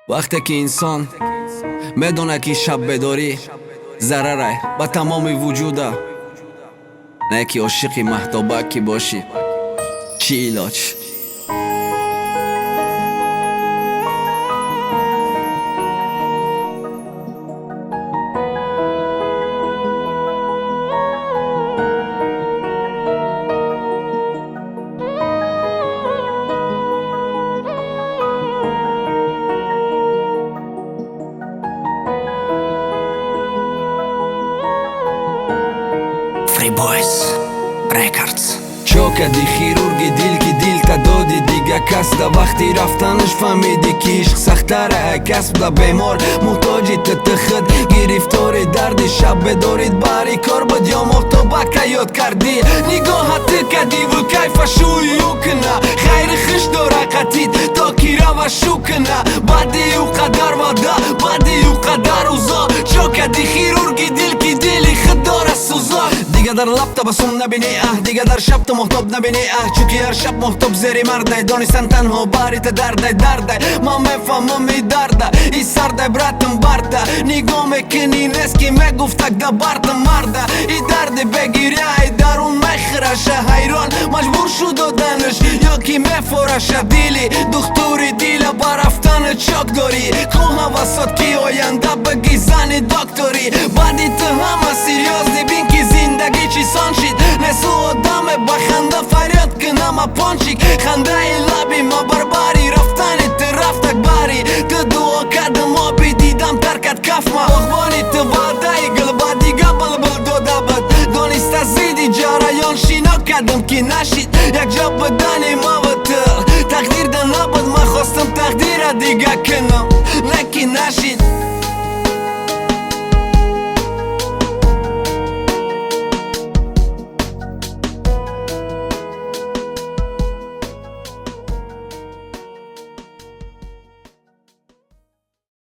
وقتی که انسان بدونه که شب بداری ضرره با تمام وجوده، نه که عاشقی مهدابکی باشی، چی علاج؟ Boys Records. چو کدی خیرورگی دیل که دیل تا دادی دیگه کس دا وقتی رفتنش فهمیدی که عشق سختره کسب دا بیمار محتاجی تتخد گرفتاری دردی شب بدارید باری کار بود یا محتابک یاد کردی نگاهت کدی و کیفشوی او کنه خیر خش داره قتید تا کی رو شو کنه بعدی او قدر وده بعدی او قدر اوزا چو کدی خیرورگی دیل که دیلی خود داره سوزا دیگه در لب تبسم نبینی دیگه در شب تو محتاب نبینی چونکه هر شب محتاب زیری مرده دانستن تنها باریت درده ما میفهمم ای درده ای سرده براتم برده نگاه میکنی نسکی میگفتک دا برتم مرده ای درد بگیری ای درون میخرشه حیران مجبور شد دادنش یا کی میفورشه دیلی دختوری دیل برفتن چاک داری که حواسات کی آینده بگی زنی دکتری بعدی تو همه سیریاز بین که زندگی چی سان شید نسو آدم بخنده فریاد کنم پانچیک خنده ای لبی ما بربری رفتنی تو رفتک بری تو دعا کردم آبی دیدم ترکت کف ما اخبانی تو واده ای گلبا دیگه بلبل داده بد دانست زیدی جریان شینا کردم که نشید یک جا بدنی ما و تو تقدیر ده نبود من خواستم تقدیر دیگه کنم